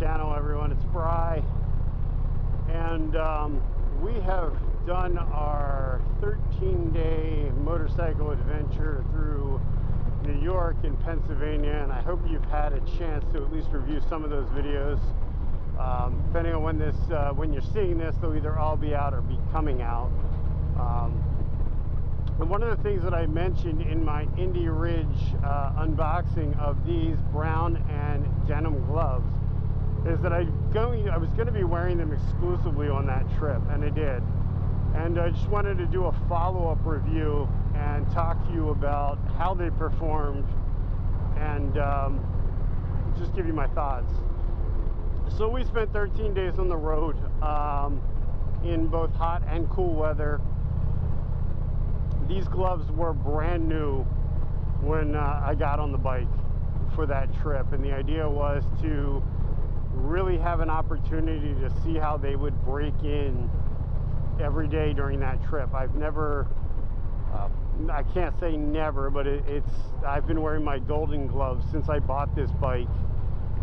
channel, everyone. It's Bry, and we have done our 13-day motorcycle adventure through New York and Pennsylvania, and I hope you've had a chance to at least review some of those videos. Depending on when you're seeing this, they'll either all be out or be coming out. And one of the things that I mentioned in my Indy Ridge unboxing of these brown and denim gloves is that I was going to be wearing them exclusively on that trip, and I did. And I just wanted to do a follow-up review and talk to you about how they performed and just give you my thoughts. So we spent 13 days on the road in both hot and cool weather. These gloves were brand new when I got on the bike for that trip, and the idea was to really have an opportunity to see how they would break in every day during that trip. I've never, I can't say never, but I've been wearing my golden gloves since I bought this bike,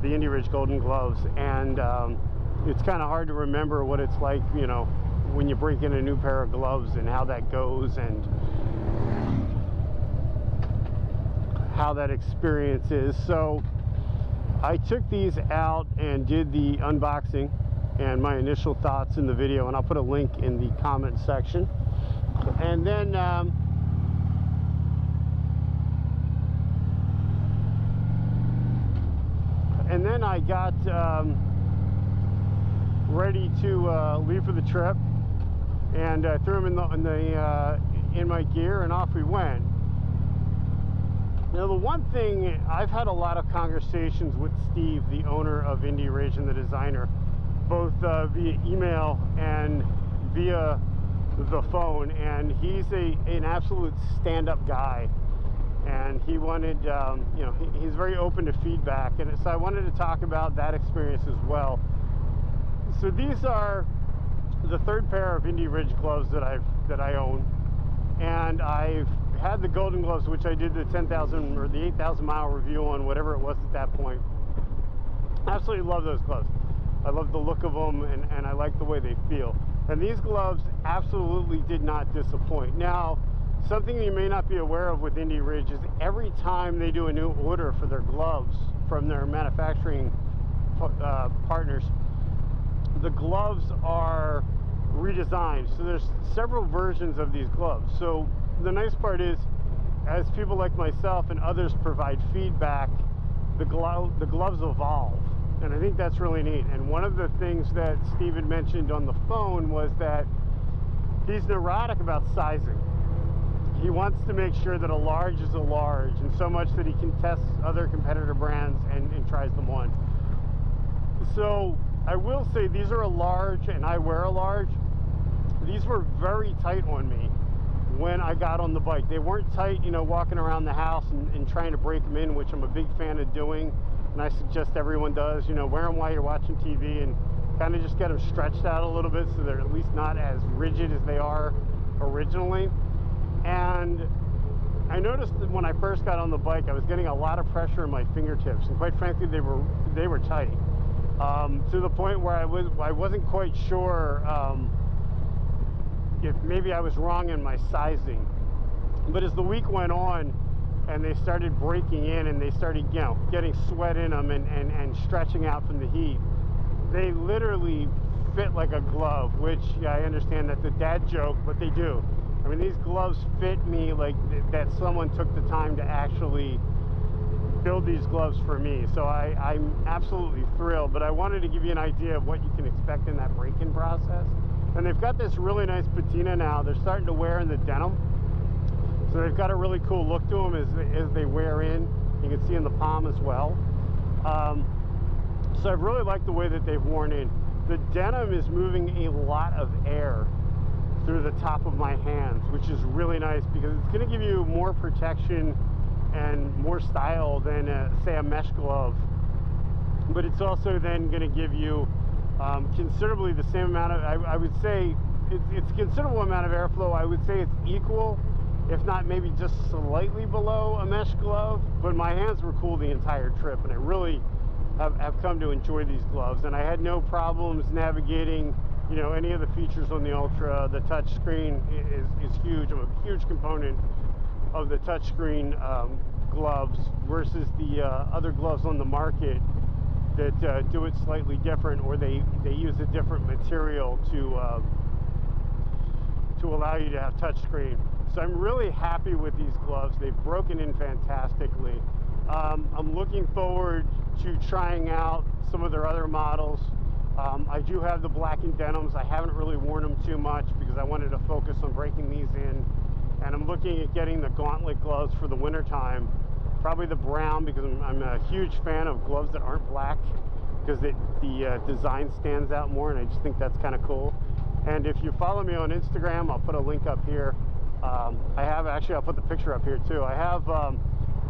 the Indy Ridge golden gloves, and it's kind of hard to remember what it's like, you know, when you break in a new pair of gloves and how that goes and how that experience is. So I took these out and did the unboxing and my initial thoughts in the video, and I'll put a link in the comment section. And then I got ready to leave for the trip, and threw them in my gear, and off we went. Now, the one thing, I've had a lot of conversations with Steve, the owner of Indy Ridge and the designer, both via email and via the phone, and he's an absolute stand-up guy, and he wanted, you know, he's very open to feedback, and so I wanted to talk about that experience as well. So these are the third pair of Indy Ridge gloves that I own, and I've had the golden gloves, which I did the 10,000 or the 8,000 mile review on, whatever it was at that point. Absolutely love those gloves. I love the look of them, and I like the way they feel. And these gloves absolutely did not disappoint. Now, something you may not be aware of with Indy Ridge is every time they do a new order for their gloves from their manufacturing partners, the gloves are redesigned. So there's several versions of these gloves. So the nice part is, as people like myself and others provide feedback, the gloves evolve, and I think that's really neat. And one of the things that Steve had mentioned on the phone was that he's neurotic about sizing. He wants to make sure that a large is a large, and so much that he can test other competitor brands and tries them on. So I will say these are a large, and I wear a large. These were very tight on me when I got on the bike. They weren't tight, you know, walking around the house and trying to break them in, which I'm a big fan of doing, and I suggest everyone does. You know, wear them while you're watching TV and kind of just get them stretched out a little bit so they're at least not as rigid as they are originally. And I noticed that when I first got on the bike, I was getting a lot of pressure in my fingertips, and quite frankly, they were tight, to the point where I wasn't quite sure if maybe I was wrong in my sizing. But as the week went on and they started breaking in and they started, you know, getting sweat in them and stretching out from the heat, they literally fit like a glove, which, yeah, I understand that's a dad joke, but they do. I mean, these gloves fit me like that someone took the time to actually build these gloves for me. So I'm absolutely thrilled, but I wanted to give you an idea of what you can expect in that break-in process. And they've got this really nice patina now. They're starting to wear in the denim, so they've got a really cool look to them as they wear in. You can see in the palm as well. So I really like the way that they've worn in. The denim is moving a lot of air through the top of my hands, which is really nice because it's going to give you more protection and more style than say a mesh glove, but it's also then going to give you considerably the same amount of, I would say it's a considerable amount of airflow. I would say it's equal, if not maybe just slightly below a mesh glove, but my hands were cool the entire trip, and I have come to enjoy these gloves, and I had no problems navigating, you know, any of the features on the Ultra. The touch screen is huge. I'm a huge component of the touchscreen gloves versus the other gloves on the market that do it slightly different, or they use a different material to allow you to have touchscreen. So I'm really happy with these gloves. They've broken in fantastically. I'm looking forward to trying out some of their other models. I do have the black and denims. I haven't really worn them too much because I wanted to focus on breaking these in. And I'm looking at getting the gauntlet gloves for the winter time. Probably the brown, because I'm a huge fan of gloves that aren't black, because the design stands out more, and I just think that's kind of cool. And if you follow me on Instagram, I'll put a link up here. I'll put the picture up here too. I have a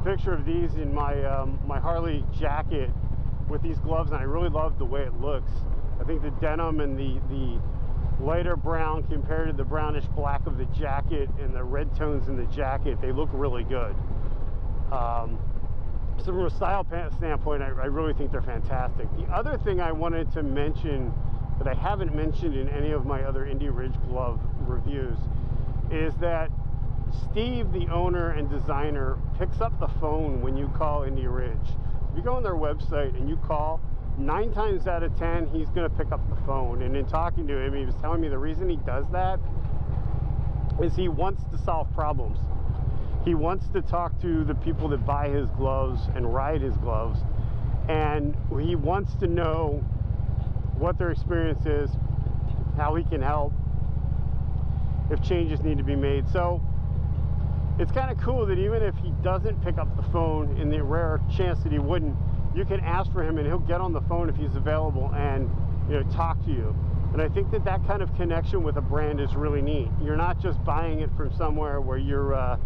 picture of these in my my Harley jacket with these gloves, and I really love the way it looks. I think the denim and the lighter brown compared to the brownish black of the jacket and the red tones in the jacket, they look really good. So from a style standpoint, I really think they're fantastic. The other thing I wanted to mention that I haven't mentioned in any of my other Indy Ridge glove reviews is that Steve, the owner and designer, picks up the phone when you call Indy Ridge. If you go on their website and you call, 9 times out of 10 he's going to pick up the phone. And in talking to him, he was telling me the reason he does that is he wants to solve problems. He wants to talk to the people that buy his gloves and ride his gloves, and he wants to know what their experience is, how he can help, if changes need to be made. So it's kind of cool that even if he doesn't pick up the phone, in the rare chance that he wouldn't, you can ask for him and he'll get on the phone if he's available and, you know, talk to you. And I think that that kind of connection with a brand is really neat. You're not just buying it from somewhere where you're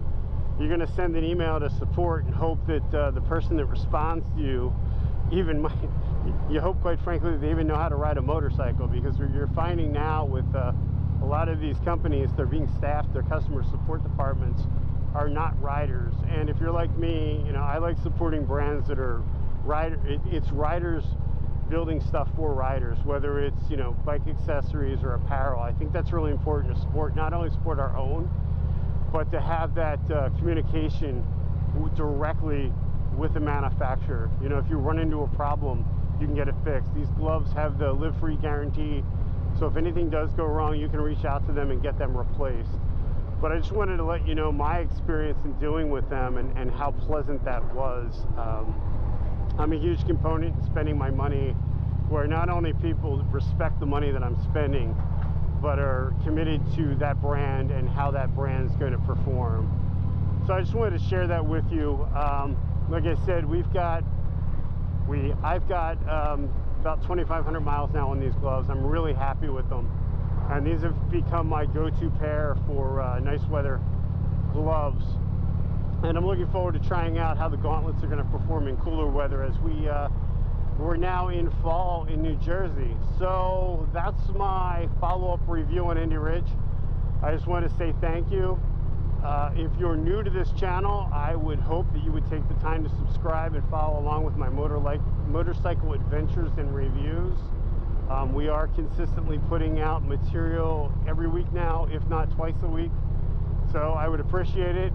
going to send an email to support and hope that the person that responds to you even might, you hope, quite frankly, that they even know how to ride a motorcycle, because you're finding now with a lot of these companies, they're being staffed, their customer support departments are not riders. And if you're like me, you know, I like supporting brands that are it's riders building stuff for riders, whether it's, you know, bike accessories or apparel. I think that's really important to support, not only support our own, but to have that communication directly with the manufacturer. You know, if you run into a problem, you can get it fixed. These gloves have the live free guarantee, so if anything does go wrong, you can reach out to them and get them replaced. But I just wanted to let you know my experience in dealing with them and how pleasant that was. I'm a huge component in spending my money where not only people respect the money that I'm spending, but are committed to that brand and how that brand is going to perform. So I just wanted to share that with you. Like I said, I've got about 2,500 miles now on these gloves. I'm really happy with them, and these have become my go-to pair for nice weather gloves. And I'm looking forward to trying out how the gauntlets are going to perform in cooler weather, as we're now in fall in New Jersey. So that's my follow-up review on Indy Ridge. I just want to say thank you. If you're new to this channel, I would hope that you would take the time to subscribe and follow along with my motorcycle adventures and reviews. We are consistently putting out material every week now, if not twice a week. So I would appreciate it.